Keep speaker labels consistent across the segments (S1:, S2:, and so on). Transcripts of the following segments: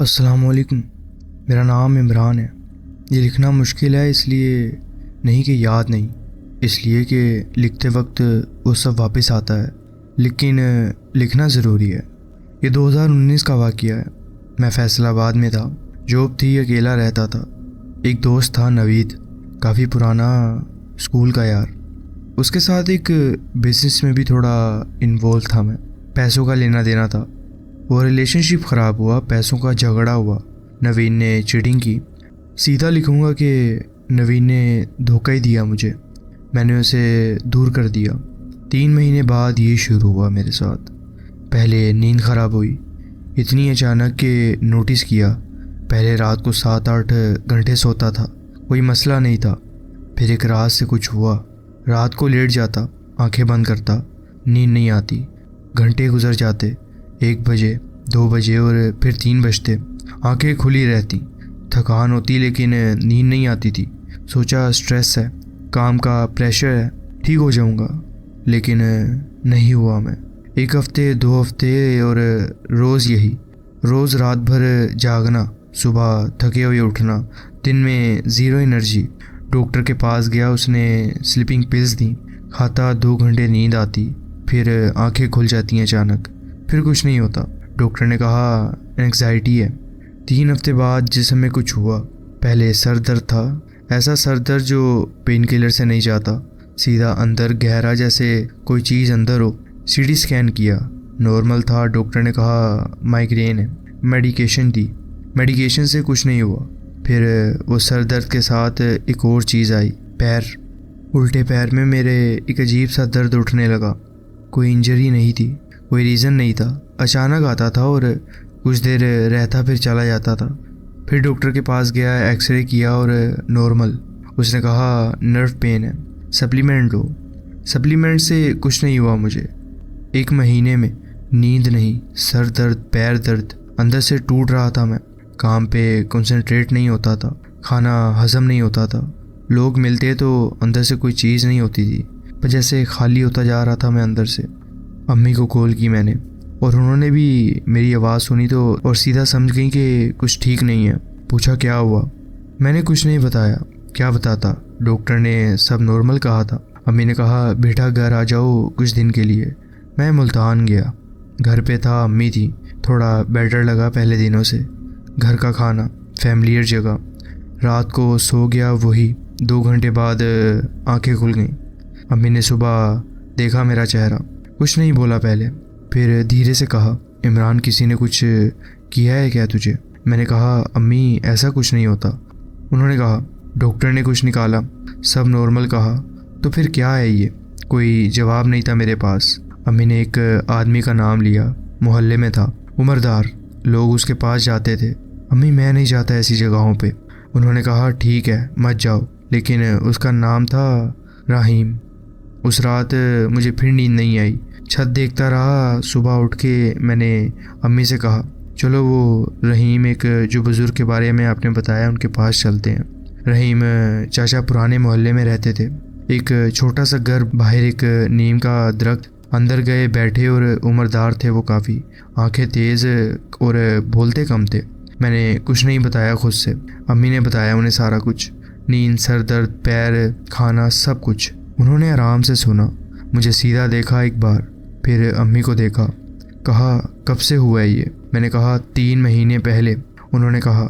S1: अस्सलाम वालेकुम। मेरा नाम इमरान है। ये लिखना मुश्किल है इसलिए नहीं कि याद नहीं, इसलिए कि लिखते वक्त वो सब वापस आता है, लेकिन लिखना ज़रूरी है। ये 2019 का वाक़या है। मैं फैसलाबाद में था, जॉब थी, अकेला रहता था। एक दोस्त था नवीद, काफ़ी पुराना स्कूल का यार। उसके साथ एक बिज़नेस में भी थोड़ा इन्वॉल्व था मैं। पैसों का लेना देना था। वो रिलेशनशिप ख़राब हुआ, पैसों का झगड़ा हुआ। नवीन ने चीटिंग की। सीधा लिखूँगा कि नवीन ने धोखा ही दिया मुझे। मैंने उसे दूर कर दिया। 3 महीने बाद ये शुरू हुआ मेरे साथ। पहले नींद ख़राब हुई, इतनी अचानक कि नोटिस किया। पहले रात को 7-8 घंटे सोता था, कोई मसला नहीं था। फिर एक रात से कुछ हुआ। रात को लेट जाता, आंखें बंद करता, नींद नहीं आती। घंटे गुजर जाते, 1 बजे, 2 बजे और फिर 3 बजते। आंखें खुली रहती, थकान होती लेकिन नींद नहीं आती थी। सोचा स्ट्रेस है, काम का प्रेशर है, ठीक हो जाऊंगा, लेकिन नहीं हुआ। मैं 1 हफ्ते, 2 हफ्ते और रोज़ यही। रोज़ रात भर जागना, सुबह थके हुए उठना, दिन में ज़ीरो एनर्जी। डॉक्टर के पास गया, उसने स्लीपिंग पिल्स दी। खाता, 2 घंटे नींद आती, फिर आंखें खुल जाती हैं अचानक। फिर कुछ नहीं होता। डॉक्टर ने कहा एंग्जाइटी है। 3 हफ्ते बाद जिसम में कुछ हुआ। पहले सर दर्द था, ऐसा सर दर्द जो पेन किलर से नहीं जाता, सीधा अंदर गहरा, जैसे कोई चीज़ अंदर हो। सीटी स्कैन किया, नॉर्मल था। डॉक्टर ने कहा माइग्रेन है। मेडिकेशन दी, मेडिकेशन से कुछ नहीं हुआ। फिर वो सर दर्द के साथ एक और चीज़ आई, पैर। उल्टे पैर में मेरे एक अजीब सा दर्द उठने लगा। कोई इंजरी नहीं थी, कोई रीज़न नहीं था, अचानक आता था और कुछ देर रहता फिर चला जाता था। फिर डॉक्टर के पास गया, एक्सरे किया और नॉर्मल। उसने कहा नर्व पेन है, सप्लीमेंट लो। सप्लीमेंट से कुछ नहीं हुआ मुझे। 1 महीने में नींद नहीं, सर दर्द, पैर दर्द, अंदर से टूट रहा था मैं। काम पे कंसंट्रेट नहीं होता था, खाना हजम नहीं होता था। लोग मिलते तो अंदर से कोई चीज़ नहीं होती थी, पर जैसे खाली होता जा रहा था मैं अंदर से। अम्मी को कॉल की मैंने और उन्होंने भी मेरी आवाज़ सुनी तो और सीधा समझ गई कि कुछ ठीक नहीं है। पूछा क्या हुआ। मैंने कुछ नहीं बताया, क्या बताता। डॉक्टर ने सब नॉर्मल कहा था। अम्मी ने कहा बेटा घर आ जाओ कुछ दिन के लिए। मैं मुल्तान गया। घर पे था, अम्मी थी। थोड़ा बेटर लगा पहले दिनों से। घर का खाना, फैमिलियर जगह। रात को सो गया, वही 2 घंटे बाद आंखें खुल गईं। अम्मी ने सुबह देखा मेरा चेहरा। कुछ नहीं बोला पहले, फिर धीरे से कहा इमरान किसी ने कुछ किया है क्या तुझे। मैंने कहा अम्मी ऐसा कुछ नहीं होता। उन्होंने कहा डॉक्टर ने कुछ निकाला, सब नॉर्मल कहा, तो फिर क्या है ये। कोई जवाब नहीं था मेरे पास। अम्मी ने एक आदमी का नाम लिया, मोहल्ले में था, उम्रदार, लोग उसके पास जाते थे। अम्मी मैं नहीं जाता ऐसी जगहों पे। उन्होंने कहा ठीक है मत जाओ, लेकिन उसका नाम था रहीम। उस रात मुझे फिर नींद नहीं आई। छत देखता रहा। सुबह उठ के मैंने अम्मी से कहा चलो वो रहीम, एक जो बुज़ुर्ग के बारे में आपने बताया, उनके पास चलते हैं। रहीम चाचा पुराने मोहल्ले में रहते थे। एक छोटा सा घर, बाहर एक नीम का दरख्त। अंदर गए, बैठे और उम्रदार थे वो काफ़ी। आंखें तेज़ और बोलते कम थे। मैंने कुछ नहीं बताया खुद से, अम्मी ने बताया उन्हें सारा कुछ। नींद, सर दर्द, पैर, खाना, सब कुछ। उन्होंने आराम से सुना। मुझे सीधा देखा एक बार, फिर अम्मी को देखा। कहा कब से हुआ है ये। मैंने कहा 3 महीने पहले। उन्होंने कहा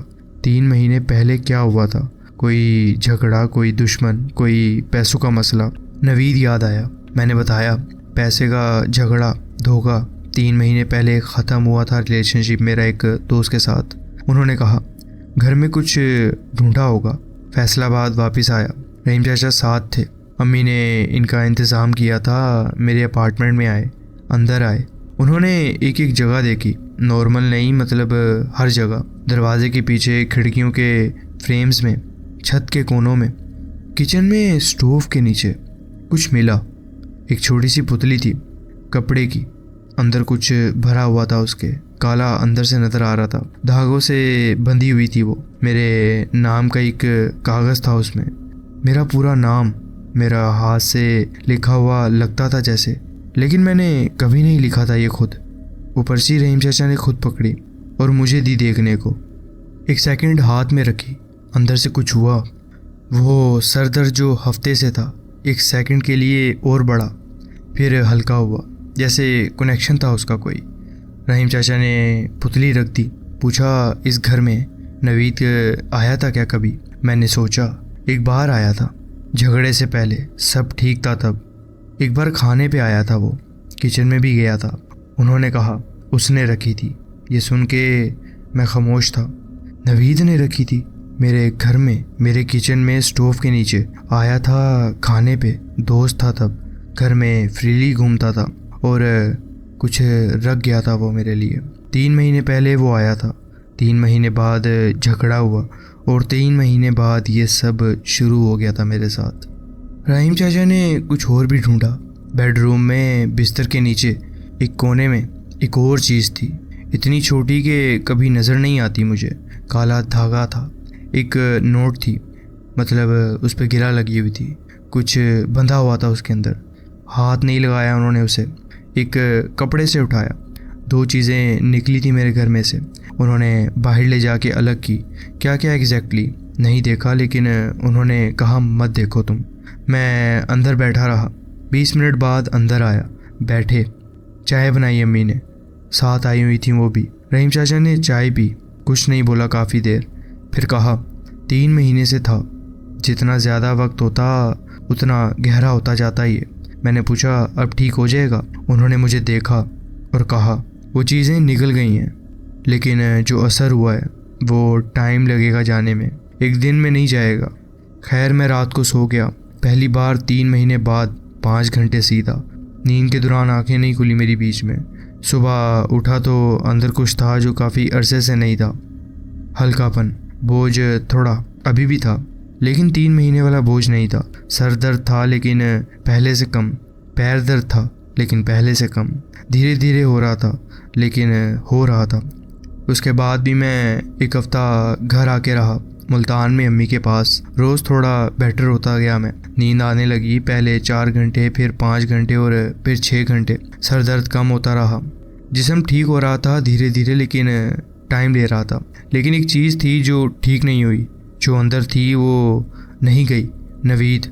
S1: 3 महीने पहले क्या हुआ था। कोई झगड़ा, कोई दुश्मन, कोई पैसों का मसला। नवीद याद आया। मैंने बताया पैसे का झगड़ा, धोखा 3 महीने पहले ख़त्म हुआ था रिलेशनशिप मेरा एक दोस्त के साथ। उन्होंने कहा घर में कुछ ढूंढा होगा। फैसलाबाद वापस आया। रहीम चाचा साथ थे। अम्मी ने इनका इंतज़ाम किया था। मेरे अपार्टमेंट में आए, अंदर आए। उन्होंने एक एक जगह देखी, नॉर्मल नहीं, मतलब हर जगह। दरवाजे के पीछे, खिड़कियों के फ्रेम्स में, छत के कोनों में, किचन में, स्टोव के नीचे। कुछ मिला। एक छोटी सी पुतली थी, कपड़े की, अंदर कुछ भरा हुआ था उसके। काला अंदर से नज़र आ रहा था, धागों से बंधी हुई थी वो। मेरे नाम का एक कागज़ था उसमें, मेरा पूरा नाम, मेरा हाथ से लिखा हुआ लगता था जैसे, लेकिन मैंने कभी नहीं लिखा था ये खुद। वो पर्ची रहीम चाचा ने खुद पकड़ी और मुझे दी देखने को। एक सेकंड हाथ में रखी, अंदर से कुछ हुआ। वो सर दर्द जो हफ्ते से था एक सेकंड के लिए और बढ़ा, फिर हल्का हुआ, जैसे कनेक्शन था उसका कोई। रहीम चाचा ने पुतली रख दी, पूछा इस घर में नवीद आया था क्या कभी? मैंने सोचा एक बार आया था, झगड़े से पहले, सब ठीक था तब। एक बार खाने पे आया था वो, किचन में भी गया था। उन्होंने कहा उसने रखी थी। ये सुन के मैं खामोश था। नवीद ने रखी थी मेरे घर में, मेरे किचन में स्टोव के नीचे। आया था खाने पे, दोस्त था तब, घर में फ्रीली घूमता था और कुछ रख गया था वो मेरे लिए। 3 महीने पहले वो आया था, 3 महीने बाद झगड़ा हुआ और 3 महीने बाद ये सब शुरू हो गया था मेरे साथ। रहीम चाचा ने कुछ और भी ढूंढा। बेडरूम में बिस्तर के नीचे एक कोने में एक और चीज़ थी, इतनी छोटी कि कभी नज़र नहीं आती मुझे। काला धागा था, एक नोट थी, मतलब उस पर गिरा लगी हुई थी, कुछ बंधा हुआ था उसके अंदर। हाथ नहीं लगाया उन्होंने उसे, एक कपड़े से उठाया। 2 चीज़ें निकली थी मेरे घर में से, उन्होंने बाहर ले जाके अलग की। क्या क्या एग्जैक्टली नहीं देखा, लेकिन उन्होंने कहा मत देखो तुम। मैं अंदर बैठा रहा। 20 मिनट बाद अंदर आया, बैठे। चाय बनाई अम्मी ने, साथ आई हुई थी वो भी। रहीम चाचा ने चाय पी, कुछ नहीं बोला काफ़ी देर, फिर कहा 3 महीने से था, जितना ज़्यादा वक्त होता उतना गहरा होता जाता ये। मैंने पूछा अब ठीक हो जाएगा? उन्होंने मुझे देखा और कहा वो चीज़ें निकल गई हैं, लेकिन जो असर हुआ है वो टाइम लगेगा जाने में, एक दिन में नहीं जाएगा। खैर मैं रात को सो गया, पहली बार 3 महीने बाद 5 घंटे सीधा। नींद के दौरान आंखें नहीं खुली मेरी बीच में। सुबह उठा तो अंदर कुछ था जो काफ़ी अरसे से नहीं था। हल्कापन, बोझ थोड़ा अभी भी था, लेकिन 3 महीने वाला बोझ नहीं था। सर दर्द था लेकिन पहले से कम, पैर दर्द था लेकिन पहले से कम। धीरे धीरे हो रहा था लेकिन हो रहा था। उसके बाद भी मैं 1 हफ्ता घर आके रहा, मुल्तान में अम्मी के पास। रोज़ थोड़ा बेटर होता गया मैं, नींद आने लगी। पहले 4 घंटे, फिर 5 घंटे और फिर 6 घंटे। सर दर्द कम होता रहा, जिस्म ठीक हो रहा था धीरे धीरे, लेकिन टाइम ले रहा था। लेकिन एक चीज़ थी जो ठीक नहीं हुई, जो अंदर थी वो नहीं गई। नवीद,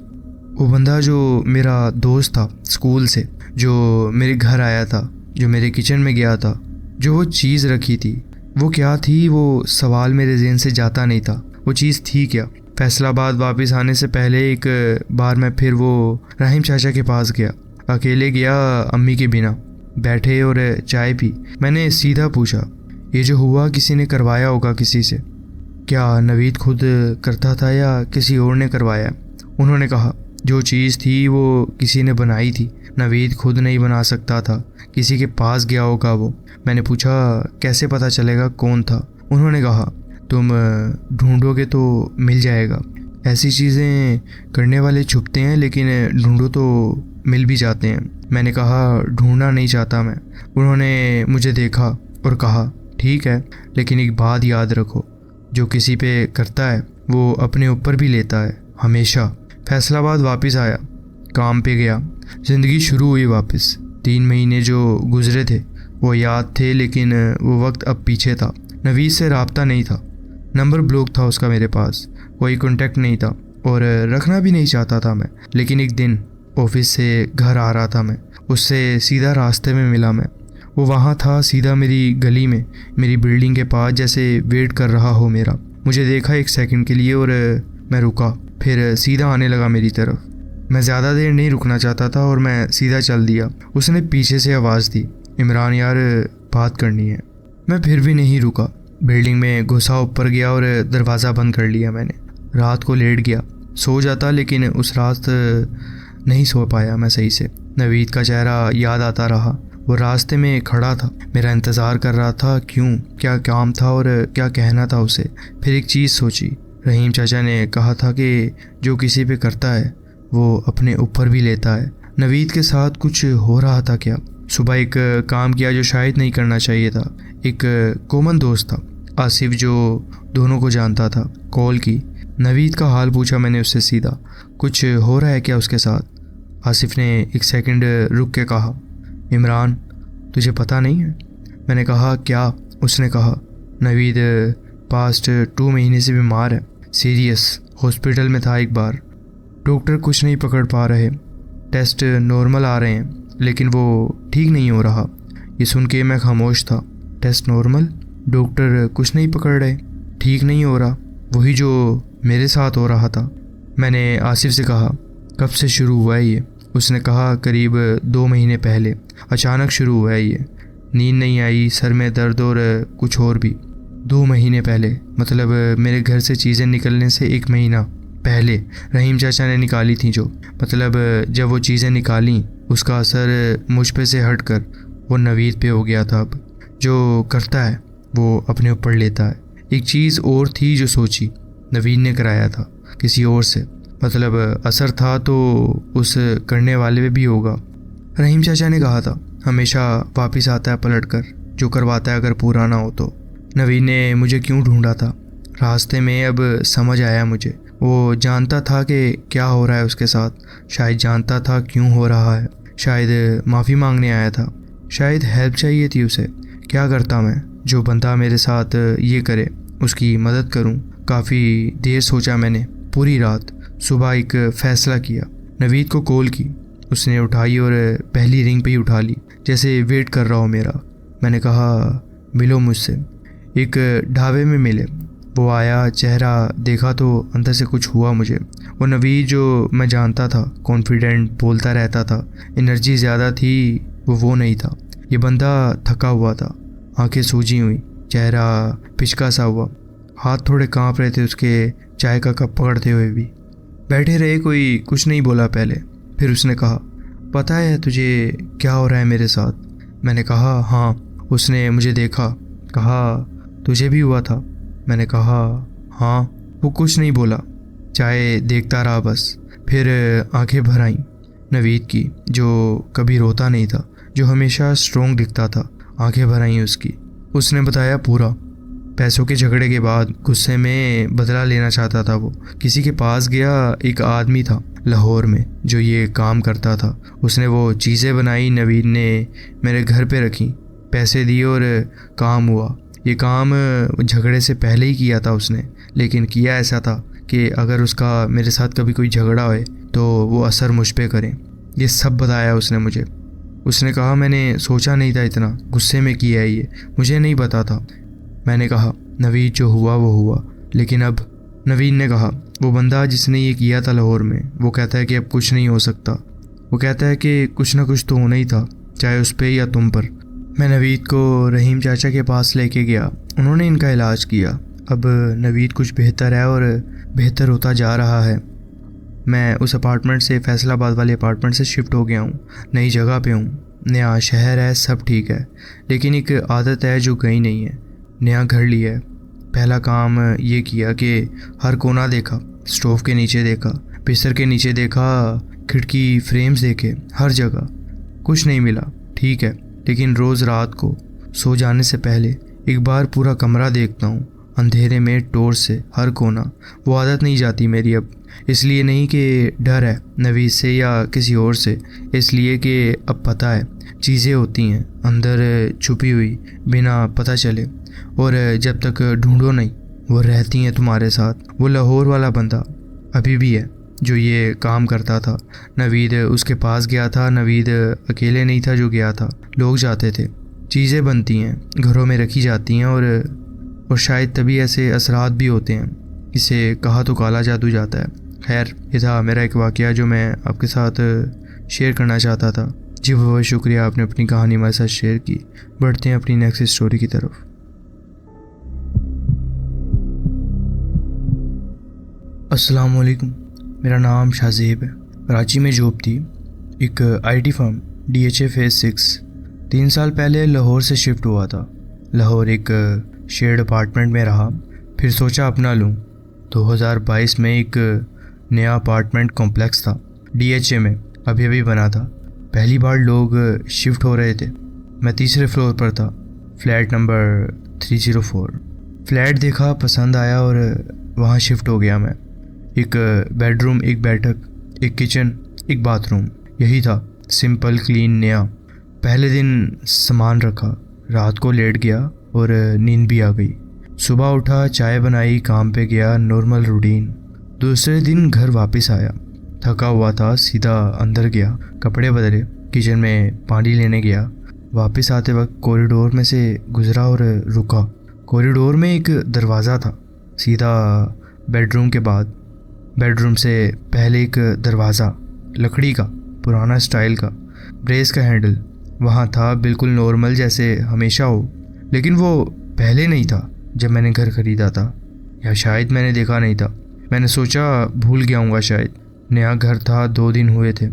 S1: वो बंदा जो मेरा दोस्त था स्कूल से, जो मेरे घर आया था, जो मेरे किचन में गया था, जो वो चीज़ रखी थी, वो क्या थी? वो सवाल मेरे ज़हन से जाता नहीं था। वो चीज़ थी क्या? फैसलाबाद वापस आने से पहले एक बार मैं फिर वो रहीम चाचा के पास गया, अकेले गया, अम्मी के बिना। बैठे और चाय पी। मैंने सीधा पूछा ये जो हुआ किसी ने करवाया होगा किसी से? क्या नवीद खुद करता था या किसी और ने करवाया? उन्होंने कहा जो चीज़ थी वो किसी ने बनाई थी, नवीद खुद नहीं बना सकता था, किसी के पास गया होगा वो। मैंने पूछा कैसे पता चलेगा कौन था? उन्होंने कहा तुम ढूंढोगे तो मिल जाएगा। ऐसी चीज़ें करने वाले छुपते हैं, लेकिन ढूंढो तो मिल भी जाते हैं। मैंने कहा ढूंढना नहीं चाहता मैं। उन्होंने मुझे देखा और कहा ठीक है, लेकिन एक बात याद रखो, जो किसी पे करता है वो अपने ऊपर भी लेता है, हमेशा। फैसलाबाद वापस आया, काम पे गया, ज़िंदगी शुरू हुई वापस। 3 महीने जो गुजरे थे वो याद थे, लेकिन वो वक्त अब पीछे था। नवीद से राब्ता नहीं था, नंबर ब्लॉक था उसका मेरे पास, कोई कांटेक्ट नहीं था और रखना भी नहीं चाहता था मैं। लेकिन एक दिन ऑफिस से घर आ रहा था मैं, उससे सीधा रास्ते में मिला मैं। वो वहाँ था, सीधा मेरी गली में, मेरी बिल्डिंग के पास, जैसे वेट कर रहा हो मेरा। मुझे देखा 1 सेकंड के लिए और मैं रुका, फिर सीधा आने लगा मेरी तरफ। मैं ज़्यादा देर नहीं रुकना चाहता था और मैं सीधा चल दिया। उसने पीछे से आवाज़ दी, इमरान यार बात करनी है। मैं फिर भी नहीं रुका, बिल्डिंग में घुसा, ऊपर गया और दरवाज़ा बंद कर लिया मैंने। रात को लेट गया, सो जाता, लेकिन उस रात नहीं सो पाया मैं सही से। नवीद का चेहरा याद आता रहा। वो रास्ते में खड़ा था, मेरा इंतज़ार कर रहा था। क्यों? क्या काम था और क्या कहना था उसे? फिर एक चीज़ सोची, रहीम चाचा ने कहा था कि जो किसी पे करता है वो अपने ऊपर भी लेता है। नवीद के साथ कुछ हो रहा था क्या? सुबह एक काम किया जो शायद नहीं करना चाहिए था। एक कॉमन दोस्त था आसिफ, जो दोनों को जानता था। कॉल की, नवीद का हाल पूछा मैंने उससे सीधा, कुछ हो रहा है क्या उसके साथ? आसिफ ने 1 सेकंड रुक के कहा, इमरान तुझे पता नहीं है? मैंने कहा क्या? उसने कहा नवीद पास्ट 2 महीने से बीमार है, सीरियस। हॉस्पिटल में था एक बार। डॉक्टर कुछ नहीं पकड़ पा रहे, टेस्ट नॉर्मल आ रहे हैं लेकिन वो ठीक नहीं हो रहा। ये सुन के मैं खामोश था। टेस्ट नॉर्मल, डॉक्टर कुछ नहीं पकड़ रहे, ठीक नहीं हो रहा, वही जो मेरे साथ हो रहा था। मैंने आसिफ से कहा, कब से शुरू हुआ है ये? उसने कहा, करीब 2 महीने पहले अचानक शुरू हुआ है ये। नींद नहीं आई, सर में दर्द और कुछ और भी। 2 महीने पहले मतलब मेरे घर से चीज़ें निकलने से 1 महीना पहले रहीम चाचा ने निकाली थी जो। मतलब जब वो चीज़ें निकाली उसका असर मुझ पे से हट कर वो नवीद पे हो गया था। अब जो करता है वो अपने ऊपर लेता है। एक चीज़ और थी जो सोची, नवीद ने कराया था किसी और से। मतलब असर था तो उस करने वाले पे भी होगा। रहीम चाचा ने कहा था, हमेशा वापस आता है पलट कर, जो करवाता है अगर पूरा ना हो तो। नवीद ने मुझे क्यों ढूंढा था रास्ते में, अब समझ आया मुझे। वो जानता था कि क्या हो रहा है उसके साथ, शायद जानता था क्यों हो रहा है, शायद माफ़ी मांगने आया था, शायद हेल्प चाहिए थी उसे। क्या करता मैं, जो बंदा मेरे साथ ये करे उसकी मदद करूं। काफ़ी देर सोचा मैंने, पूरी रात। सुबह एक फ़ैसला किया, नवीद को कॉल की। उसने उठाई और पहली रिंग पे ही उठा ली, जैसे वेट कर रहा हो मेरा। मैंने कहा, मिलो मुझसे। एक ढाबे में मिले। वो आया, चेहरा देखा तो अंदर से कुछ हुआ मुझे। वो नवीद जो मैं जानता था, कॉन्फिडेंट, बोलता रहता था, एनर्जी ज़्यादा थी, वो नहीं था। ये बंदा थका हुआ था, आंखें सूजी हुई, चेहरा पिचका सा हुआ, हाथ थोड़े कांप रहे थे उसके चाय का कप पकड़ते हुए भी। बैठे रहे, कोई कुछ नहीं बोला पहले। फिर उसने कहा, पता है तुझे क्या हो रहा है मेरे साथ? मैंने कहा, हाँ। उसने मुझे देखा, कहा, तुझे भी हुआ था? मैंने कहा, हाँ। वो कुछ नहीं बोला, चाय देखता रहा बस। फिर आंखें भर आईं नवीद की, जो कभी रोता नहीं था, जो हमेशा स्ट्रोंग दिखता था। आंखें भर आईं उसकी। उसने बताया पूरा। पैसों के झगड़े के बाद गुस्से में बदला लेना चाहता था वो। किसी के पास गया, एक आदमी था लाहौर में जो ये काम करता था। उसने वो चीज़ें बनाई, नवीद ने मेरे घर पे रखी, पैसे दिए और काम हुआ। ये काम झगड़े से पहले ही किया था उसने, लेकिन किया ऐसा था कि अगर उसका मेरे साथ कभी कोई झगड़ा होए तो वो असर मुझ पे करे। ये सब बताया उसने मुझे। उसने कहा, मैंने सोचा नहीं था इतना गुस्से में किया है ये, मुझे नहीं पता था। मैंने कहा, नवीद जो हुआ वो हुआ, लेकिन अब। नवीद ने कहा, वो बंदा जिसने ये किया था लाहौर में, वो कहता है कि अब कुछ नहीं हो सकता। वो कहता है कि कुछ ना कुछ तो होना ही था, चाहे उस पर या तुम पर। मैं नवीद को रहीम चाचा के पास लेके गया, उन्होंने इनका इलाज किया। अब नवीद कुछ बेहतर है और बेहतर होता जा रहा है। मैं उस अपार्टमेंट से, फैसलाबाद वाले अपार्टमेंट से शिफ्ट हो गया हूँ, नई जगह पे हूँ, नया शहर है, सब ठीक है। लेकिन एक आदत है जो गई नहीं है। नया घर लिया है, पहला काम ये किया कि हर कोना देखा, स्टोव के नीचे देखा, बिस्तर के नीचे देखा, खिड़की फ्रेम्स देखे, हर जगह कुछ नहीं मिला। ठीक है, लेकिन रोज़ रात को सो जाने से पहले एक बार पूरा कमरा देखता हूँ, अंधेरे में टॉर्च से हर कोना। वो आदत नहीं जाती मेरी अब। इसलिए नहीं कि डर है नवीद से या किसी और से, इसलिए कि अब पता है चीज़ें होती हैं अंदर छुपी हुई, बिना पता चले, और जब तक ढूंढो नहीं वो रहती हैं तुम्हारे साथ। वो लाहौर वाला बंदा अभी भी है जो ये काम करता था। नवीद उसके पास गया था। नवीद अकेले नहीं था जो गया था, लोग जाते थे, चीज़ें बनती हैं, घरों में रखी जाती हैं, और शायद तभी ऐसे असरात भी होते हैं। इसे कहा तो काला जादू जाता है। खैर, ये था मेरा एक वाक़या जो मैं आपके साथ शेयर करना चाहता था। जी बहुत शुक्रिया, आपने अपनी कहानी हमारे साथ शेयर की। बढ़ते हैं अपनी नेक्स्ट स्टोरी की तरफ। अस्सलाम वालेकुम, मेरा नाम शाहज़ेब है। कराची में जॉब थी, एक आईटी फर्म, DHA फेज़ 6। 3 साल पहले लाहौर से शिफ्ट हुआ था। लाहौर एक शेयर्ड अपार्टमेंट में रहा, फिर सोचा अपना लूँ। 2022 में एक नया अपार्टमेंट कॉम्प्लेक्स था, DHA में, अभी अभी बना था। पहली बार लोग शिफ्ट हो रहे थे। मैं तीसरे फ्लोर पर था, फ्लैट नंबर 304। फ्लैट देखा, पसंद आया और वहाँ शिफ्ट हो गया मैं। एक बेडरूम, एक बैठक, एक किचन, एक बाथरूम, यही था। सिंपल, क्लीन, नया। पहले दिन सामान रखा, रात को लेट गया और नींद भी आ गई। सुबह उठा, चाय बनाई, काम पे गया, नॉर्मल रूटीन। दूसरे दिन घर वापस आया, थका हुआ था, सीधा अंदर गया, कपड़े बदले, किचन में पानी लेने गया। वापस आते वक्त कॉरिडोर में से गुजरा और रुका। कॉरिडोर में एक दरवाज़ा था, सीधा बेडरूम के बाद। बेडरूम से पहले एक दरवाज़ा, लकड़ी का, पुराना स्टाइल का, ब्रेस का हैंडल वहाँ था, बिल्कुल नॉर्मल जैसे हमेशा हो। लेकिन वो पहले नहीं था जब मैंने घर ख़रीदा था, या शायद मैंने देखा नहीं था। मैंने सोचा भूल गया हूँगा शायद। नया घर था, 2 दिन हुए थे,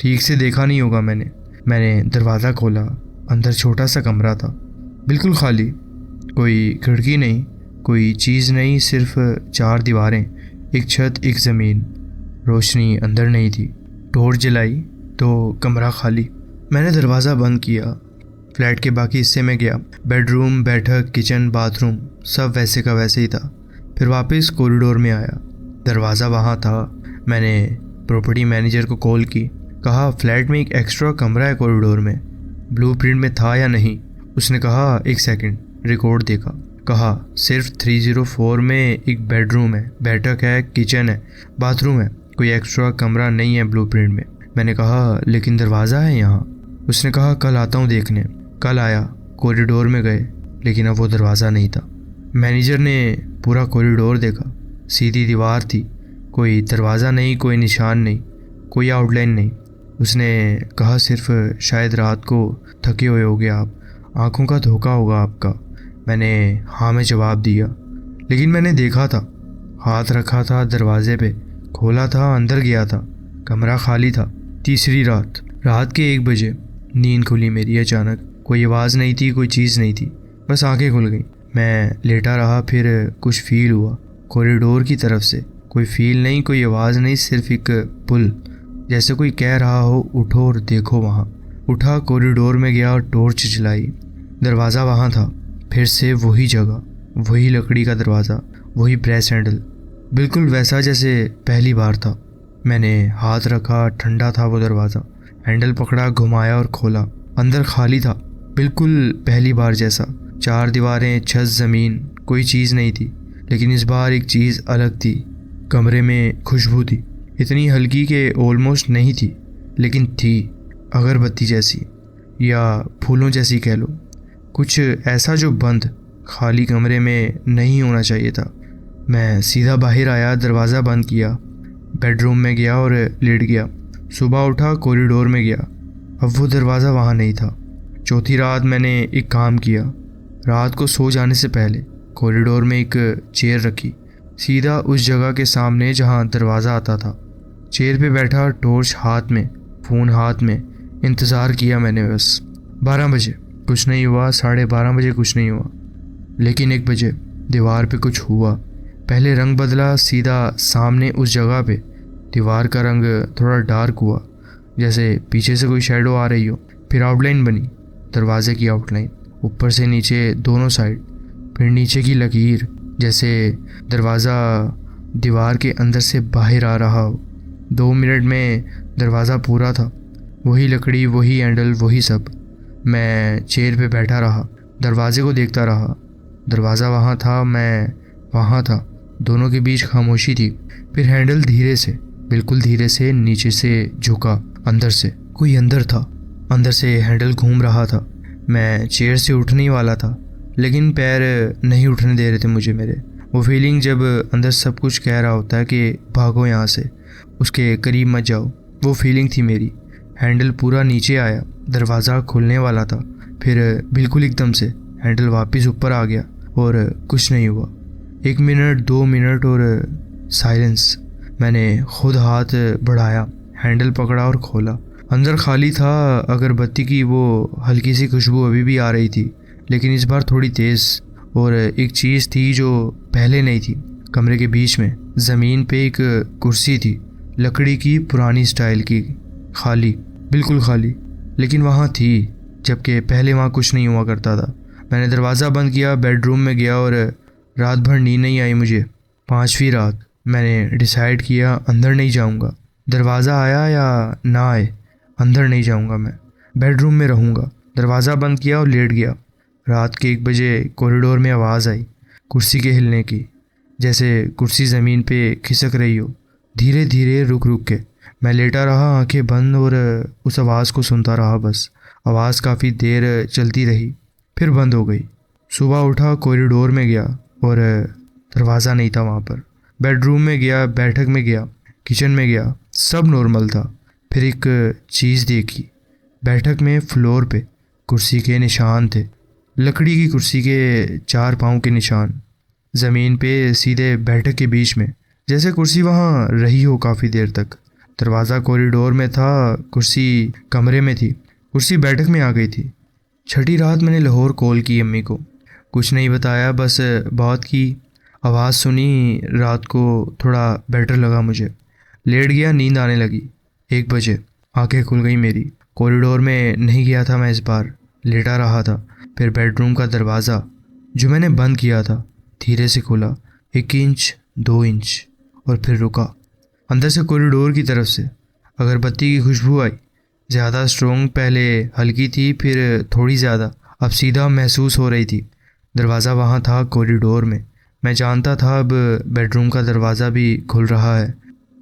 S1: ठीक से देखा नहीं होगा मैंने दरवाज़ा खोला। अंदर छोटा सा कमरा था, बिल्कुल खाली, कोई खिड़की नहीं, कोई चीज़ नहीं, सिर्फ 4 दीवारें, एक छत, एक ज़मीन। रोशनी अंदर नहीं थी। टॉर्च जलाई तो कमरा खाली। मैंने दरवाज़ा बंद किया, फ्लैट के बाकी हिस्से में गया। बेडरूम, बैठक, किचन, बाथरूम सब वैसे का वैसे ही था। फिर वापस कॉरिडोर में आया, दरवाज़ा वहाँ था। मैंने प्रॉपर्टी मैनेजर को कॉल की, कहा फ्लैट में एक एक्स्ट्रा कमरा है कॉरिडोर में, ब्लूप्रिंट में था या नहीं। उसने कहा 1 सेकंड, रिकॉर्ड देखा, कहा सिर्फ 304 में एक बेडरूम है, बैठक है, किचन है, बाथरूम है, कोई एक्स्ट्रा कमरा नहीं है ब्लूप्रिंट में। मैंने कहा लेकिन दरवाज़ा है यहाँ। उसने कहा कल आता हूँ देखने। कल आया, कॉरिडोर में गए, लेकिन अब वो दरवाज़ा नहीं था। मैनेजर ने पूरा कॉरिडोर देखा, सीधी दीवार थी, कोई दरवाज़ा नहीं, कोई निशान नहीं, कोई आउटलाइन नहीं। उसने कहा सिर्फ शायद रात को थके हुए होगे आप, आँखों का धोखा होगा आपका। मैंने हाँ में जवाब दिया, लेकिन मैंने देखा था, हाथ रखा था दरवाजे पे, खोला था, अंदर गया था, कमरा खाली था। तीसरी रात के 1 बजे नींद खुली मेरी अचानक। कोई आवाज़ नहीं थी, कोई चीज़ नहीं थी, बस आंखें खुल गई। मैं लेटा रहा, फिर कुछ फील हुआ कॉरिडोर की तरफ से। कोई फील नहीं, कोई आवाज़ नहीं, सिर्फ एक पुल, जैसे कोई कह रहा हो उठो और देखो वहाँ। उठा, कॉरिडोर में गया और टॉर्च जलाई। दरवाज़ा वहाँ था, फिर से वही जगह, वही लकड़ी का दरवाज़ा, वही ब्रेस हैंडल, बिल्कुल वैसा जैसे पहली बार था। मैंने हाथ रखा, ठंडा था वो दरवाज़ा। हैंडल पकड़ा, घुमाया और खोला। अंदर खाली था, बिल्कुल पहली बार जैसा। 4 दीवारें, छत, ज़मीन, कोई चीज़ नहीं थी। लेकिन इस बार एक चीज़ अलग थी। कमरे में खुशबू थी, इतनी हल्की कि ऑलमोस्ट नहीं थी, लेकिन थी, अगरबत्ती जैसी या फूलों जैसी कह लो। कुछ ऐसा जो बंद, खाली कमरे में नहीं होना चाहिए था। मैं सीधा बाहर आया, दरवाज़ा बंद किया, बेडरूम में गया और लेट गया। सुबह उठा, कॉरिडोर में गया, अब वो दरवाज़ा वहाँ नहीं था। चौथी रात मैंने एक काम किया। रात को सो जाने से पहले कॉरिडोर में एक चेयर रखी, सीधा उस जगह के सामने जहाँ दरवाज़ा आता था। चेयर पे बैठा, टॉर्च हाथ में, फ़ोन हाथ में, इंतज़ार किया मैंने बस। 12 बजे कुछ नहीं हुआ, 12:30 बजे कुछ नहीं हुआ, लेकिन 1 बजे दीवार पे कुछ हुआ। पहले रंग बदला, सीधा सामने उस जगह पे दीवार का रंग थोड़ा डार्क हुआ, जैसे पीछे से कोई शैडो आ रही हो। फिर आउटलाइन बनी, दरवाजे की आउटलाइन, ऊपर से नीचे दोनों साइड। फिर नीचे की लकीर, जैसे दरवाज़ा दीवार के अंदर से बाहर आ रहा हो। 2 मिनट में दरवाज़ा पूरा था, वही लकड़ी, वही हैंडल, वही सब। मैं चेयर पे बैठा रहा, दरवाजे को देखता रहा। दरवाज़ा वहाँ था, मैं वहाँ था, दोनों के बीच खामोशी थी। फिर हैंडल धीरे से, बिल्कुल धीरे से नीचे से झुका। अंदर से कोई अंदर था, अंदर से हैंडल घूम रहा था। मैं चेयर से उठने ही वाला था, लेकिन पैर नहीं उठने दे रहे थे मुझे मेरे। वो फीलिंग जब अंदर सब कुछ कह रहा होता है कि भागो यहाँ से, उसके करीब मत जाओ, वो फीलिंग थी मेरी। हैंडल पूरा नीचे आया, दरवाज़ा खुलने वाला था, फिर बिल्कुल एकदम से हैंडल वापस ऊपर आ गया और कुछ नहीं हुआ। 1 मिनट, 2 मिनट और साइलेंस। मैंने खुद हाथ बढ़ाया, हैंडल पकड़ा और खोला। अंदर खाली था, अगरबत्ती की वो हल्की सी खुशबू अभी भी आ रही थी, लेकिन इस बार थोड़ी तेज़। और एक चीज़ थी जो पहले नहीं थी। कमरे के बीच में ज़मीन पे एक कुर्सी थी, लकड़ी की, पुरानी स्टाइल की, खाली, बिल्कुल खाली, लेकिन वहाँ थी, जबकि पहले वहाँ कुछ नहीं हुआ करता था। मैंने दरवाज़ा बंद किया, बेडरूम में गया और रात भर नींद नहीं आई मुझे। 5वीं रात मैंने डिसाइड किया अंदर नहीं जाऊँगा। दरवाज़ा आया या ना आए, अंदर नहीं जाऊँगा, मैं बेडरूम में रहूँगा। दरवाज़ा बंद किया और लेट गया। रात के 1 बजे कॉरिडोर में आवाज़ आई, कुर्सी के हिलने की, जैसे कुर्सी ज़मीन पे खिसक रही हो, धीरे धीरे रुक रुक के। मैं लेटा रहा, आंखें बंद, और उस आवाज़ को सुनता रहा बस। आवाज़ काफ़ी देर चलती रही, फिर बंद हो गई। सुबह उठा, कॉरिडोर में गया और दरवाज़ा नहीं था वहाँ पर। बेडरूम में गया, बैठक में गया, किचन में गया, सब नॉर्मल था। फिर एक चीज़ देखी, बैठक में फ्लोर पे कुर्सी के निशान थे, लकड़ी की कुर्सी के 4 पाँव के निशान, ज़मीन पे सीधे बैठक के बीच में, जैसे कुर्सी वहाँ रही हो काफ़ी देर तक। दरवाज़ा कॉरिडोर में था, कुर्सी कमरे में थी, कुर्सी बैठक में आ गई थी। छठी रात मैंने लाहौर कॉल की अम्मी को, कुछ नहीं बताया, बस बात की। आवाज़ सुनी, रात को थोड़ा बेटर लगा मुझे। लेट गया, नींद आने लगी। 1 बजे आंखें खुल गई मेरी। कॉरिडोर में नहीं गया था मैं इस बार, लेटा रहा था। फिर बेडरूम का दरवाज़ा जो मैंने बंद किया था धीरे से खुला, 1 इंच, 2 इंच, और फिर रुका। अंदर से कॉरिडोर की तरफ से अगरबत्ती की खुशबू आई, ज़्यादा स्ट्रोंग, पहले हल्की थी, फिर थोड़ी ज़्यादा, अब सीधा महसूस हो रही थी। दरवाज़ा वहाँ था कॉरिडोर में। मैं जानता था अब बेडरूम का दरवाज़ा भी खुल रहा है।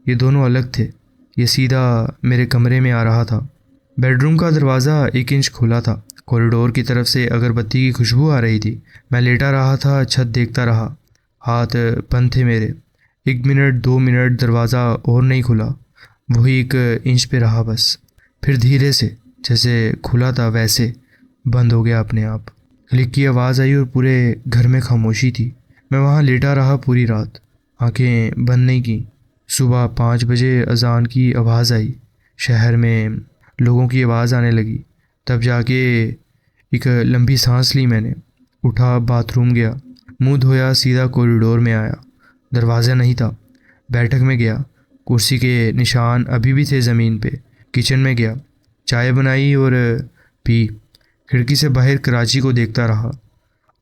S1: ये दोनों अलग थे, ये सीधा मेरे कमरे में आ रहा था। बेडरूम का दरवाज़ा 1 इंच खुला था, कॉरिडोर की तरफ से अगरबत्ती की खुशबू आ रही थी। मैं लेटा रहा था, छत देखता रहा, हाथ बंद थे मेरे। 1 मिनट, 2 मिनट, दरवाज़ा और नहीं खुला, वही 1 इंच पे रहा बस। फिर धीरे से, जैसे खुला था वैसे बंद हो गया अपने आप। क्लिक की आवाज़ आई और पूरे घर में खामोशी थी। मैं वहाँ लेटा रहा पूरी रात, आंखें बंद नहीं की। सुबह 5 बजे अजान की आवाज़ आई, शहर में लोगों की आवाज़ आने लगी। तब जाके एक लंबी सांस ली मैंने। उठा, बाथरूम गया, मुंह धोया, सीधा कॉरिडोर में आया। दरवाज़ा नहीं था। बैठक में गया, कुर्सी के निशान अभी भी थे ज़मीन पे। किचन में गया, चाय बनाई और पी। खिड़की से बाहर कराची को देखता रहा।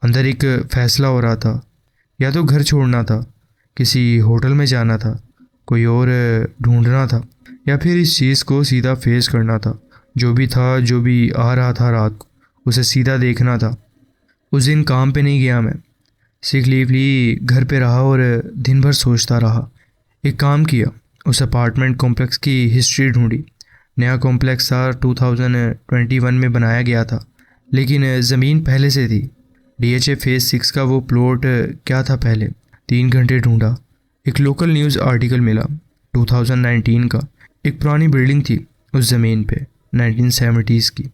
S1: अंदर एक फ़ैसला हो रहा था, या तो घर छोड़ना था, किसी होटल में जाना था, कोई और ढूंढना था, या फिर इस चीज़ को सीधा फेस करना था। जो भी था, जो भी आ रहा था रात को, उसे सीधा देखना था। उस दिन काम पे नहीं गया मैं, सिक लीव ली, घर पे रहा और दिन भर सोचता रहा। एक काम किया, उस अपार्टमेंट कॉम्प्लेक्स की हिस्ट्री ढूंढी। नया कॉम्प्लेक्स था, 2021 में बनाया गया था, लेकिन ज़मीन पहले से थी। DHA फेज़ 6 का वो प्लॉट क्या था पहले। 3 घंटे ढूंढा, एक लोकल न्यूज़ आर्टिकल मिला 2019 का। एक पुरानी बिल्डिंग थी उस ज़मीन पे, 1970s की।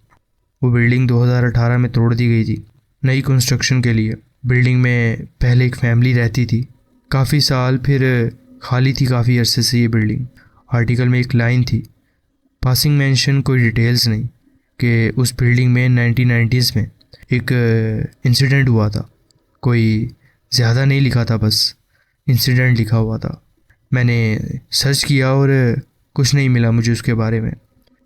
S1: वो बिल्डिंग 2018 में तोड़ दी गई थी नई कंस्ट्रक्शन के लिए। बिल्डिंग में पहले एक फैमिली रहती थी काफ़ी साल, फिर खाली थी काफ़ी अरसे से ये बिल्डिंग। आर्टिकल में एक लाइन थी, पासिंग मेंशन, कोई डिटेल्स नहीं, कि उस बिल्डिंग में 1990s में एक इंसिडेंट हुआ था। कोई ज़्यादा नहीं लिखा था, बस इंसिडेंट लिखा हुआ था। मैंने सर्च किया और कुछ नहीं मिला मुझे उसके बारे में।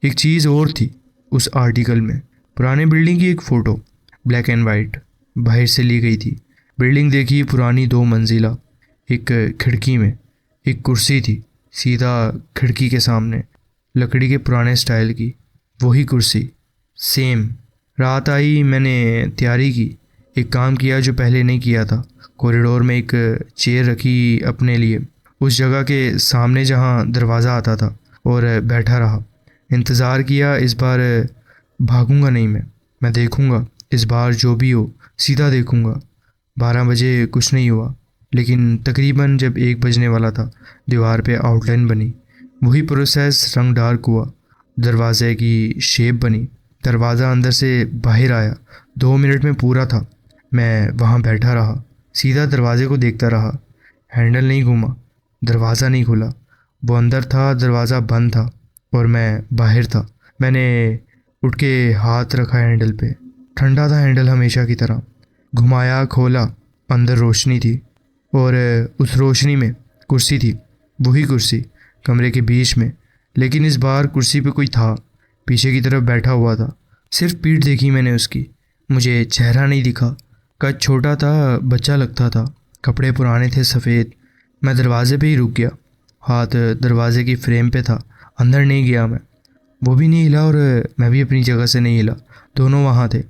S1: एक चीज़ और थी उस आर्टिकल में, पुराने बिल्डिंग की एक फ़ोटो, ब्लैक एंड वाइट, बाहर से ली गई थी। बिल्डिंग देखी, पुरानी 2 मंजिला। एक खिड़की में एक कुर्सी थी, सीधा खिड़की के सामने, लकड़ी के पुराने स्टाइल की, वही कुर्सी सेम। रात आई, मैंने तैयारी की, एक काम किया जो पहले नहीं किया था। कॉरिडोर में एक चेयर रखी अपने लिए, उस जगह के सामने जहाँ दरवाज़ा आता था, और बैठा रहा। इंतज़ार किया, इस बार भागूंगा नहीं मैं देखूंगा, इस बार जो भी हो सीधा देखूंगा। 12 बजे कुछ नहीं हुआ, लेकिन तकरीबन जब 1 बजने वाला था, दीवार पे आउटलाइन बनी। वही प्रोसेस, रंग डार्क हुआ, दरवाजे की शेप बनी, दरवाज़ा अंदर से बाहर आया। 2 मिनट में पूरा था। मैं वहाँ बैठा रहा, सीधा दरवाजे को देखता रहा। हैंडल नहीं घूमा, दरवाज़ा नहीं खुला। वो अंदर था, दरवाज़ा बंद था, और मैं बाहर था। मैंने उठ के हाथ रखा हैंडल पे, ठंडा था हैंडल हमेशा की तरह। घुमाया, खोला, अंदर रोशनी थी, और उस रोशनी में कुर्सी थी, वही कुर्सी कमरे के बीच में। लेकिन इस बार कुर्सी पे कोई था, पीछे की तरफ बैठा हुआ था। सिर्फ पीठ देखी मैंने उसकी, मुझे चेहरा नहीं दिखा। कद छोटा था, बच्चा लगता था, कपड़े पुराने थे, सफ़ेद। मैं दरवाजे पे ही रुक गया, हाथ दरवाजे की फ्रेम पे था, अंदर नहीं गया मैं। वो भी नहीं हिला और मैं भी अपनी जगह से नहीं हिला, दोनों वहाँ थे।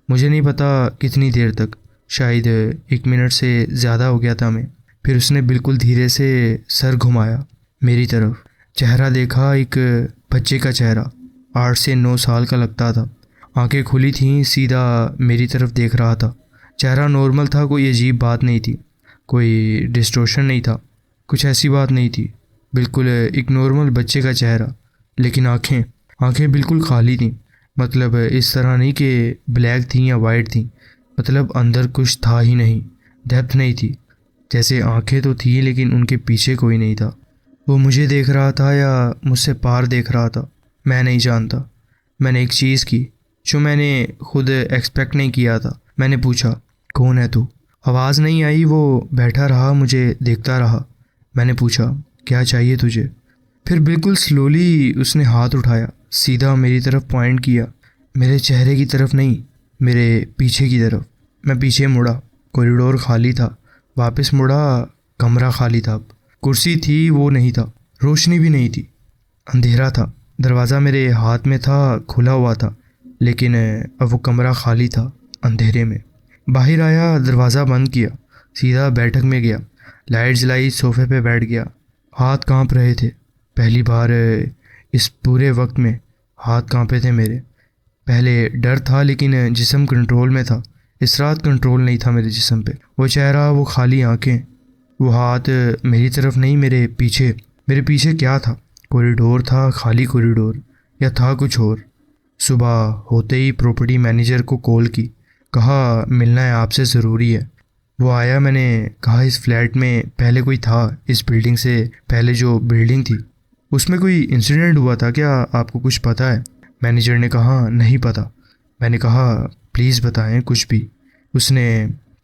S1: मुझे नहीं पता कितनी देर तक, शायद 1 मिनट से ज़्यादा हो गया था हमें। फिर उसने बिल्कुल धीरे से सर घुमाया मेरी तरफ। चेहरा देखा, एक बच्चे का चेहरा, 8 से 9 साल का लगता था। आंखें खुली थीं, सीधा मेरी तरफ देख रहा था। चेहरा नॉर्मल था, कोई अजीब बात नहीं थी, कोई डिस्टॉर्शन नहीं था, कुछ ऐसी बात नहीं थी। बिल्कुल एक नॉर्मल बच्चे का चेहरा, लेकिन आंखें बिल्कुल खाली थीं। मतलब इस तरह नहीं कि ब्लैक थी या वाइट थी, मतलब अंदर कुछ था ही नहीं, डेप्थ नहीं थी। जैसे आंखें तो थी लेकिन उनके पीछे कोई नहीं था। वो मुझे देख रहा था या मुझसे पार देख रहा था, मैं नहीं जानता। मैंने एक चीज़ की जो मैंने खुद एक्सपेक्ट नहीं किया था। मैंने पूछा, कौन है तू? आवाज़ नहीं आई, वो बैठा रहा, मुझे देखता रहा। मैंने पूछा, क्या चाहिए तुझे? फिर बिल्कुल स्लोली उसने हाथ उठाया, सीधा मेरी तरफ पॉइंट किया, मेरे चेहरे की तरफ नहीं, मेरे पीछे की तरफ। मैं पीछे मुड़ा, कॉरिडोर खाली था। वापस मुड़ा, कमरा खाली था। अब कुर्सी थी, वो नहीं था। रोशनी भी नहीं थी, अंधेरा था। दरवाज़ा मेरे हाथ में था, खुला हुआ था, लेकिन अब वो कमरा खाली था, अंधेरे में। बाहर आया, दरवाज़ा बंद किया, सीधा बैठक में गया, लाइट जलाई, सोफे पे बैठ गया। हाथ कांप रहे थे, पहली बार इस पूरे वक्त में हाथ कांपे थे मेरे। पहले डर था लेकिन जिस्म कंट्रोल में था। इस रात कंट्रोल नहीं था मेरे जिस्म पे। वो चेहरा, वो खाली आंखें, वो हाथ मेरी तरफ नहीं, मेरे पीछे। मेरे पीछे क्या था? कॉरिडोर था, खाली कॉरिडोर, या था कुछ और? सुबह होते ही प्रॉपर्टी मैनेजर को कॉल की, कहा मिलना है आपसे, ज़रूरी है। वो आया। मैंने कहा इस फ्लैट में पहले कोई था? इस बिल्डिंग से पहले जो बिल्डिंग थी उसमें कोई इंसिडेंट हुआ था क्या? आपको कुछ पता है? मैनेजर ने कहा नहीं पता। मैंने कहा प्लीज़ बताएं कुछ भी। उसने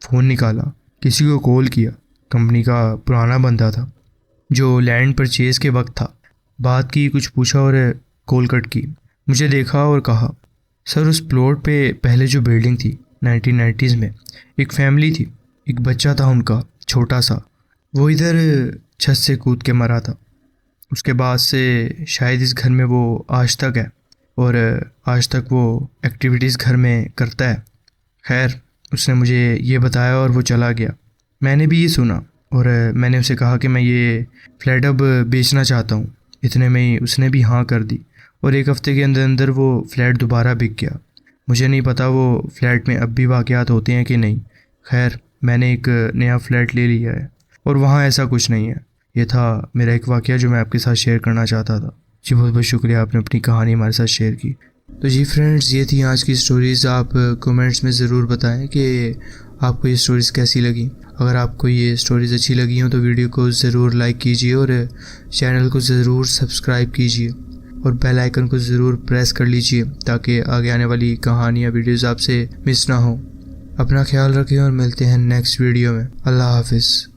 S1: फ़ोन निकाला, किसी को कॉल किया। कंपनी का पुराना बंदा था जो लैंड परचेज़ के वक्त था। बात की, कुछ पूछा और कॉल कट की। मुझे देखा और कहा, सर उस प्लॉट पे पहले जो बिल्डिंग थी 1990s में, एक फैमिली थी, एक बच्चा था उनका, छोटा सा। वो इधर छत से कूद के मरा था। उसके बाद से शायद इस घर में वो आज तक है, और आज तक वो एक्टिविटीज़ घर में करता है। खैर, उसने मुझे ये बताया और वो चला गया। मैंने भी ये सुना और मैंने उसे कहा कि मैं ये फ्लैट अब बेचना चाहता हूँ। इतने में ही उसने भी हाँ कर दी और 1 हफ़्ते के अंदर अंदर वो फ्लैट दोबारा बिक गया। मुझे नहीं पता वो फ्लैट में अब भी वाक़यात होते हैं कि नहीं। खैर, मैंने एक नया फ्लैट ले लिया है और वहाँ ऐसा कुछ नहीं है। ये था मेरा एक वाक़या जो मैं आपके साथ शेयर करना चाहता था। जी बहुत बहुत शुक्रिया, आपने अपनी कहानी हमारे साथ शेयर की। तो जी फ्रेंड्स, ये थी आज की स्टोरीज़। आप कमेंट्स में ज़रूर बताएं कि आपको ये स्टोरीज़ कैसी लगी। अगर आपको ये स्टोरीज़ अच्छी लगी हो तो वीडियो को ज़रूर लाइक कीजिए और चैनल को ज़रूर सब्सक्राइब कीजिए और बेल आइकन को ज़रूर प्रेस कर लीजिए ताकि आगे आने वाली कहानियाँ वीडियोज़ आपसे मिस ना हो। अपना ख्याल रखें और मिलते हैं नेक्स्ट वीडियो में। अल्लाह हाफिज़।